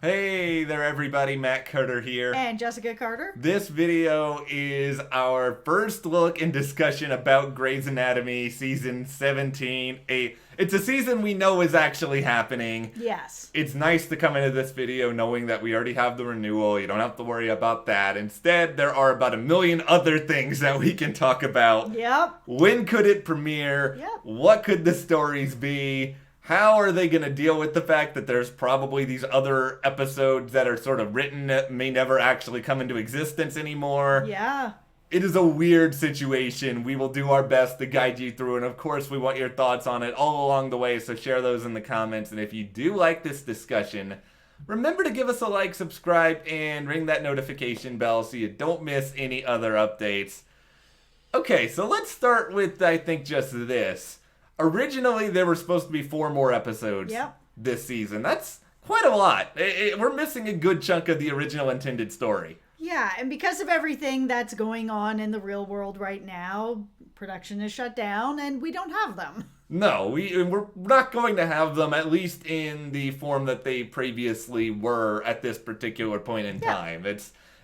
Hey there everybody, Matt Carter here. And Jessica Carter. This video is our first look and discussion about Grey's Anatomy season 17. It's a season we know is actually happening. Yes. It's nice to come into this video knowing that we already have the renewal. You don't have to worry about that. Instead, there are about a million other things that we can talk about. Yep. When could it premiere? Yep. What could the stories be? How are they going to deal with the fact that there's probably these other episodes that are sort of written that may never actually come into existence anymore? Yeah. It is a weird situation. We will do our best to guide you through, and of course we want your thoughts on it all along the way, so share those in the comments. And if you do like this discussion, remember to give us a like, subscribe, and ring that notification bell so you don't miss any other updates. Okay, so let's start with, I think, just this. Originally, there were supposed to be 4 more episodes this season. That's quite a lot. We're missing a good chunk of the original intended story. Yeah, and because of everything that's going on in the real world right now, production is shut down and we don't have them. No, we're not going to have them, at least in the form that they previously were at this particular point in time.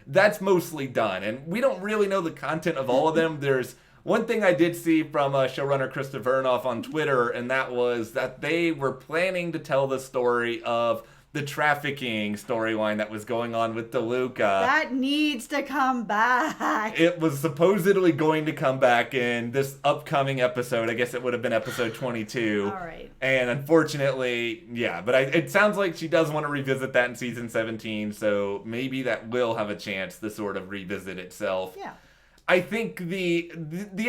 That's mostly done, and we don't really know the content of all of them. There's one thing I did see from showrunner Krista Vernoff on Twitter, and that was that they were planning to tell the story of the trafficking storyline that was going on with DeLuca. That needs to come back. It was supposedly going to come back in this upcoming episode. I guess it would have been episode 22. All right. And unfortunately, yeah, but it sounds like she does want to revisit that in season 17, so maybe that will have a chance to sort of revisit itself. Yeah. I think the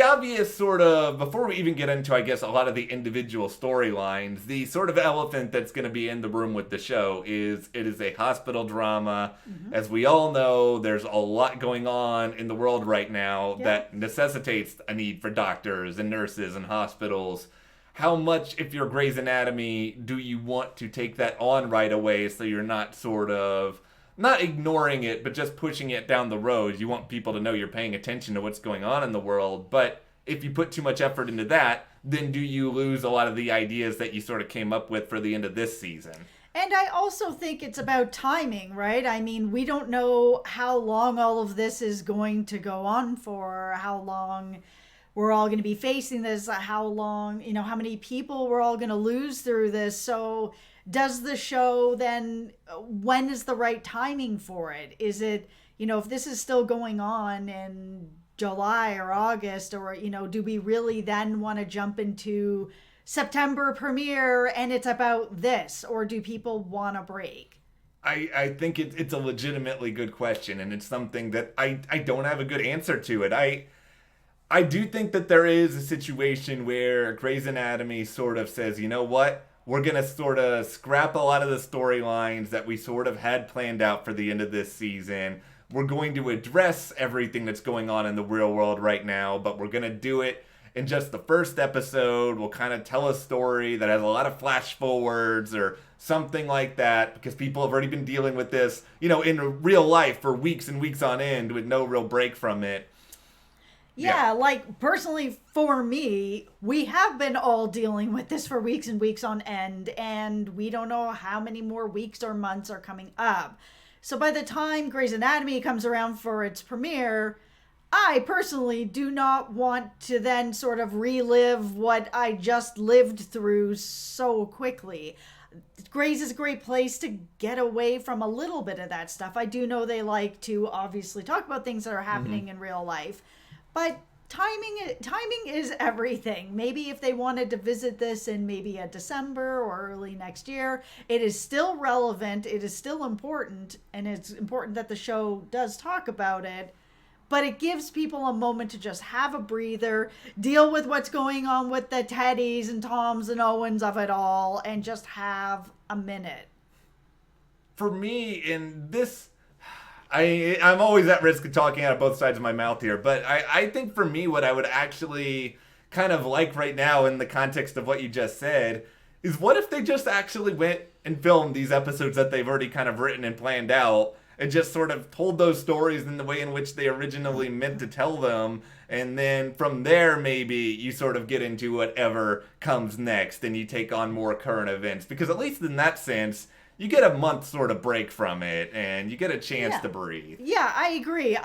obvious sort of, before we even get into, I guess, a lot of the individual storylines, the sort of elephant that's going to be in the room with the show is it is a hospital drama. Mm-hmm. As we all know, there's a lot going on in the world right now that necessitates a need for doctors and nurses and hospitals. How much, if you're Grey's Anatomy, do you want to take that on right away so you're not sort of not ignoring it, but just pushing it down the road? You want people to know you're paying attention to what's going on in the world. But if you put too much effort into that, then do you lose a lot of the ideas that you sort of came up with for the end of this season? And I also think it's about timing, right? I mean, we don't know how long all of this is going to go on for, how long we're all going to be facing this, how long, how many people we're all going to lose through this. So does the show then, when is the right timing for it? Is it, if this is still going on in July or August, or, do we really then want to jump into September premiere and it's about this, or do people want a break? I think it's a legitimately good question, and it's something that I don't have a good answer to it. I do think that there is a situation where Grey's Anatomy sort of says, you know what? We're going to sort of scrap a lot of the storylines that we sort of had planned out for the end of this season. We're going to address everything that's going on in the real world right now, but we're going to do it in just the first episode. We'll kind of tell a story that has a lot of flash forwards or something like that, because people have already been dealing with this, in real life for weeks and weeks on end with no real break from it. Yeah, like personally for me, we have been all dealing with this for weeks and weeks on end, and we don't know how many more weeks or months are coming up. So by the time Grey's Anatomy comes around for its premiere, I personally do not want to then sort of relive what I just lived through so quickly. Grey's is a great place to get away from a little bit of that stuff. I do know they like to obviously talk about things that are happening in real life. But timing is everything. Maybe if they wanted to visit this in maybe a December or early next year, it is still relevant, it is still important, and it's important that the show does talk about it. But it gives people a moment to just have a breather, deal with what's going on with the Teddys and Toms and Owens of it all, and just have a minute. For me, in this, I'm always at risk of talking out of both sides of my mouth here, but I think for me, what I would actually kind of like right now in the context of what you just said is, what if they just actually went and filmed these episodes that they've already kind of written and planned out, and just sort of told those stories in the way in which they originally meant to tell them, and then from there maybe you sort of get into whatever comes next and you take on more current events. Because at least in that sense, you get a month sort of break from it, and you get a chance to breathe. Yeah, I agree.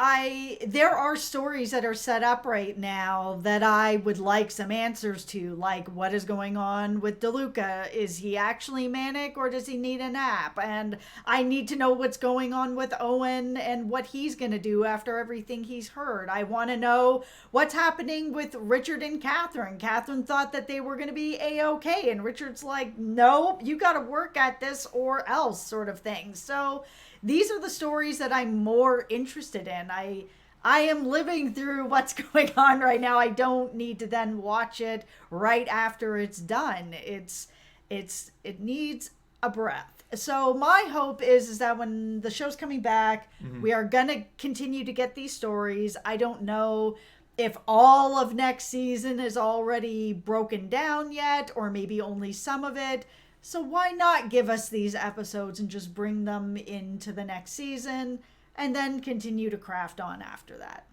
There are stories that are set up right now that I would like some answers to, like what is going on with DeLuca? Is he actually manic or does he need a nap? And I need to know what's going on with Owen and what he's going to do after everything he's heard. I want to know what's happening with Richard and Catherine. Catherine thought that they were going to be A-okay, and Richard's like, nope, you got to work at this or else, sort of thing. So these are the stories that I'm more interested in. I am living through what's going on right now. I don't need to then watch it right after it's done. It needs a breath. So my hope is that when the show's coming back, we are going to continue to get these stories. I don't know if all of next season is already broken down yet, or maybe only some of it. So why not give us these episodes and just bring them into the next season and then continue to craft on after that?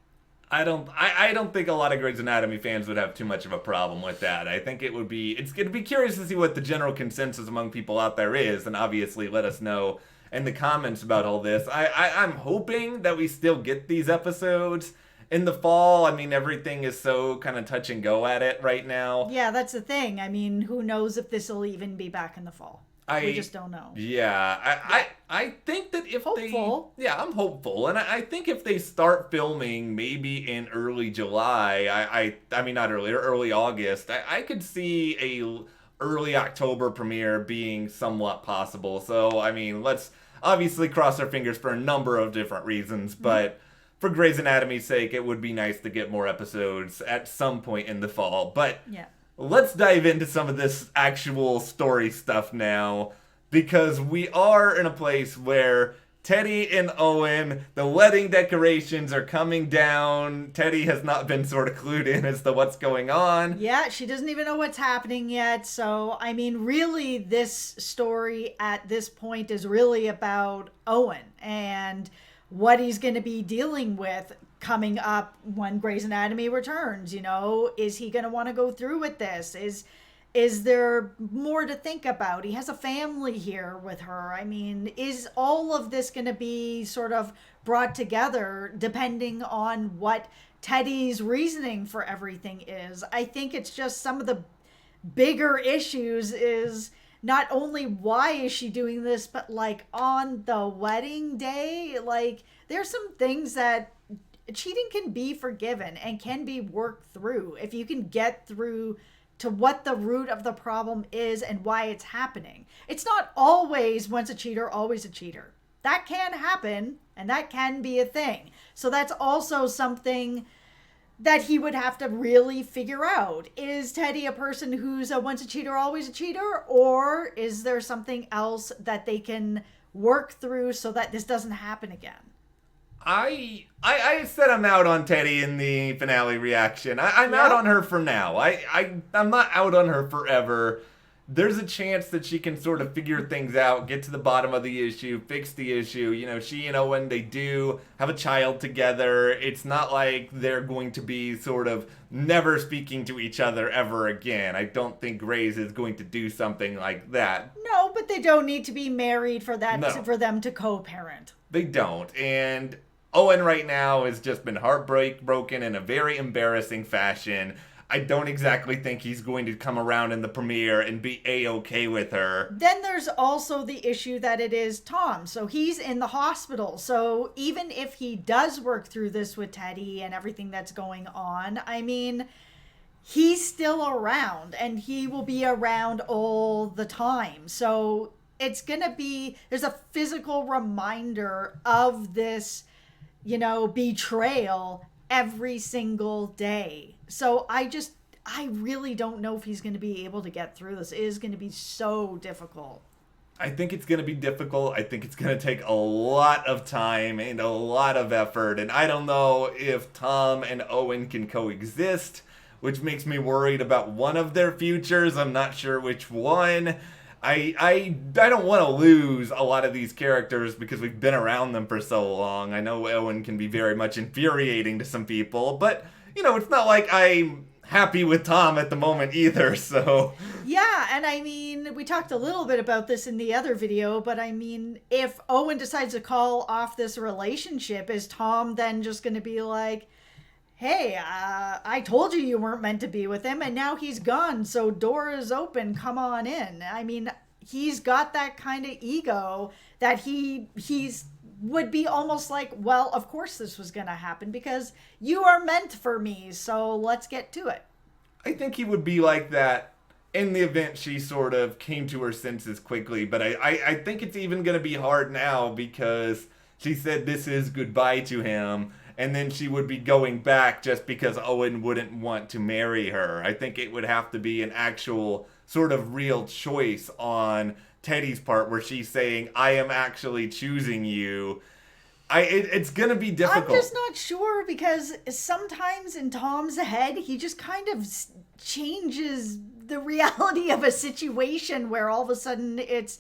I don't think a lot of Grey's Anatomy fans would have too much of a problem with that. I think it's going to be curious to see what the general consensus among people out there is, and obviously let us know in the comments about all this. I'm hoping that we still get these episodes in the fall. I mean, everything is so kind of touch and go at it right now. Yeah, that's the thing. I mean, who knows if this will even be back in the fall? We just don't know. Yeah, I think that if hopeful. I'm hopeful, and I think if they start filming maybe in early July, I mean not early August, I could see a early October premiere being somewhat possible. So I mean, let's obviously cross our fingers for a number of different reasons, but for Grey's Anatomy's sake, it would be nice to get more episodes at some point in the fall. But let's dive into some of this actual story stuff now, because we are in a place where Teddy and Owen, the wedding decorations are coming down. Teddy has not been sort of clued in as to what's going on. Yeah, she doesn't even know what's happening yet. So, I mean, really, this story at this point is really about Owen and what he's going to be dealing with coming up when Grey's Anatomy returns. You know, is he going to want to go through with this? Is there more to think about? He has a family here with her. I mean, is all of this going to be sort of brought together depending on what Teddy's reasoning for everything is? I think it's just some of the bigger issues is not only why is she doing this, but like on the wedding day, like there's some things that cheating can be forgiven and can be worked through if you can get through to what the root of the problem is and why it's happening. It's not always once a cheater, always a cheater. That can happen and that can be a thing. So that's also something that he would have to really figure out. Is Teddy a person who's a once a cheater, always a cheater? Or is there something else that they can work through so that this doesn't happen again? I said I'm out on Teddy in the finale reaction. I'm out on her for now. I'm not out on her forever. There's a chance that she can sort of figure things out, get to the bottom of the issue, fix the issue. You know, she and Owen, they do have a child together. It's not like they're going to be sort of never speaking to each other ever again. I don't think Grey's is going to do something like that. No, but they don't need to be married for that, for them to co-parent. They don't. And Owen right now has just been heartbroken in a very embarrassing fashion. I don't exactly think he's going to come around in the premiere and be A-okay with her. Then there's also the issue that it is Tom. So he's in the hospital. So even if he does work through this with Teddy and everything that's going on, I mean, he's still around and he will be around all the time. So it's going to be, there's a physical reminder of this, you know, betrayal every single day. So I really don't know if he's going to be able to get through this. It is going to be so difficult. I think it's going to be difficult. I think it's going to take a lot of time and a lot of effort. And I don't know if Tom and Owen can coexist, which makes me worried about one of their futures. I'm not sure which one. I don't want to lose a lot of these characters because we've been around them for so long. I know Owen can be very much infuriating to some people, but, you know, it's not like I'm happy with Tom at the moment either, so... Yeah, and I mean, we talked a little bit about this in the other video, but I mean, if Owen decides to call off this relationship, is Tom then just going to be like, hey, I told you weren't meant to be with him, and now he's gone, so door is open, come on in. I mean, he's got that kind of ego that he's would be almost like, well, of course this was going to happen because you are meant for me, so let's get to it. I think he would be like that in the event she sort of came to her senses quickly, but I think it's even going to be hard now because she said this is goodbye to him, and then she would be going back just because Owen wouldn't want to marry her. I think it would have to be an actual sort of real choice on Teddy's part where she's saying, I am actually choosing you. It's going to be difficult. I'm just not sure because sometimes in Tom's head, he just kind of changes the reality of a situation where all of a sudden it's,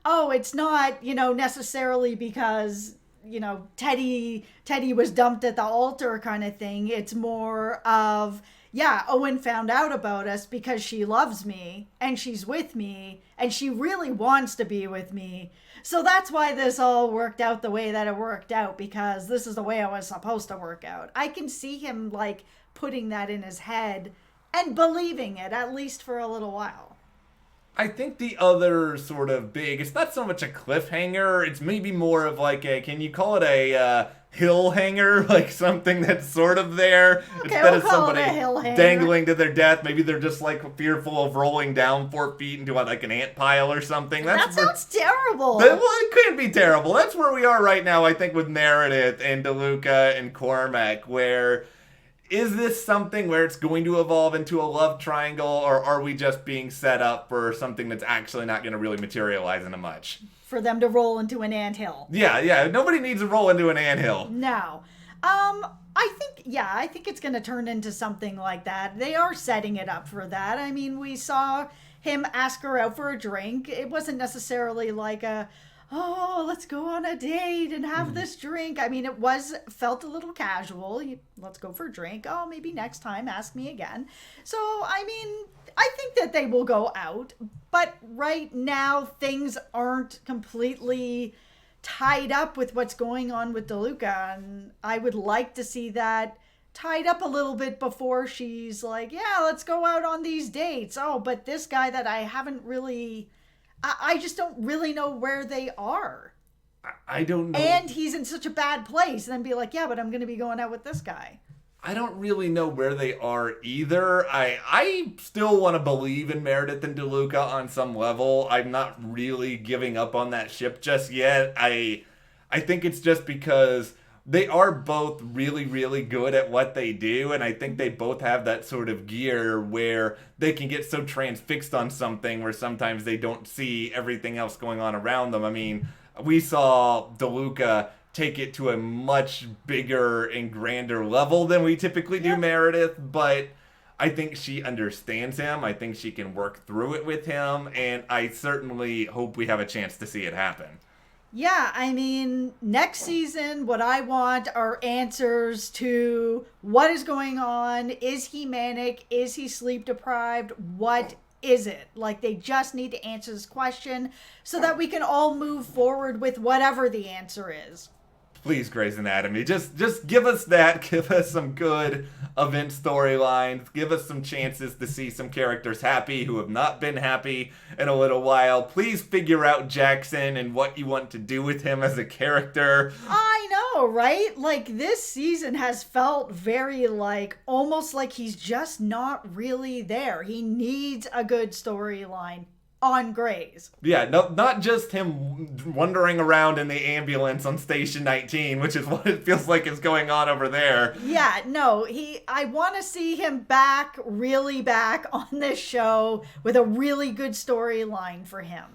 oh, it's not, necessarily because, Teddy was dumped at the altar kind of thing. It's more of, yeah, Owen found out about us because she loves me and she's with me and she really wants to be with me. So that's why this all worked out the way that it worked out, because this is the way it was supposed to work out. I can see him like putting that in his head and believing it, at least for a little while. I think the other sort of big, it's not so much a cliffhanger, it's maybe more of like can you call it a hill hanger? Like something that's sort of there. Okay, instead we'll of call somebody it a hill hanger. dangling to their death. Maybe they're just like fearful of rolling down 4 feet into like an ant pile or something. That sounds terrible. Well, it couldn't be terrible. That's where we are right now, I think, with Meredith and DeLuca and Cormac, where is this something where it's going to evolve into a love triangle, or are we just being set up for something that's actually not going to really materialize into much? For them to roll into an anthill. Yeah. Nobody needs to roll into an anthill. No. I think it's going to turn into something like that. They are setting it up for that. I mean, we saw him ask her out for a drink. It wasn't necessarily like let's go on a date and have this drink. I mean, felt a little casual. Let's go for a drink. Oh, maybe next time, ask me again. So, I mean, I think that they will go out. But right now, things aren't completely tied up with what's going on with DeLuca. And I would like to see that tied up a little bit before she's like, yeah, let's go out on these dates. Oh, but this guy that I haven't really... I just don't really know where they are. I don't know. And he's in such a bad place. And then be like, yeah, but I'm going to be going out with this guy. I don't really know where they are either. I still want to believe in Meredith and DeLuca on some level. I'm not really giving up on that ship just yet. I think it's just because they are both really, really good at what they do, and I think they both have that sort of gear where they can get so transfixed on something where sometimes they don't see everything else going on around them. I mean, we saw DeLuca take it to a much bigger and grander level than we typically do, Meredith, but I think she understands him. I think she can work through it with him, and I certainly hope we have a chance to see it happen. Yeah, I mean, next season, what I want are answers to what is going on. Is he manic? Is he sleep deprived? What is it? Like, they just need to answer this question so that we can all move forward with whatever the answer is. Please, Grey's Anatomy, just give us that. Give us some good event storylines. Give us some chances to see some characters happy who have not been happy in a little while. Please figure out Jackson and what you want to do with him as a character. I know, right? Like, this season has felt very almost like he's just not really there. He needs a good storyline on Grey's. Yeah, no, not just him wandering around in the ambulance on Station 19, which is what it feels like is going on over there. Yeah, no, I want to see him really back on this show with a really good storyline for him.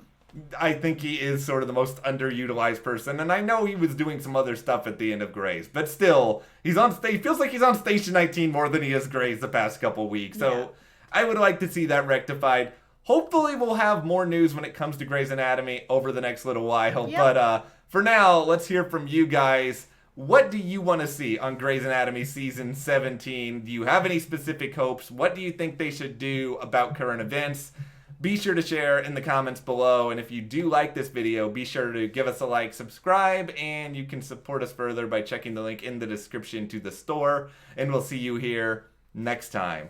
I think he is sort of the most underutilized person, and I know he was doing some other stuff at the end of Grey's, but still, he feels like he's on Station 19 more than he is Grey's the past couple weeks, so I would like to see that rectified. Hopefully we'll have more news when it comes to Grey's Anatomy over the next little while. Yep. But for now, let's hear from you guys. What do you want to see on Grey's Anatomy season 17? Do you have any specific hopes? What do you think they should do about current events? Be sure to share in the comments below. And if you do like this video, be sure to give us a like, subscribe, and you can support us further by checking the link in the description to the store. And we'll see you here next time.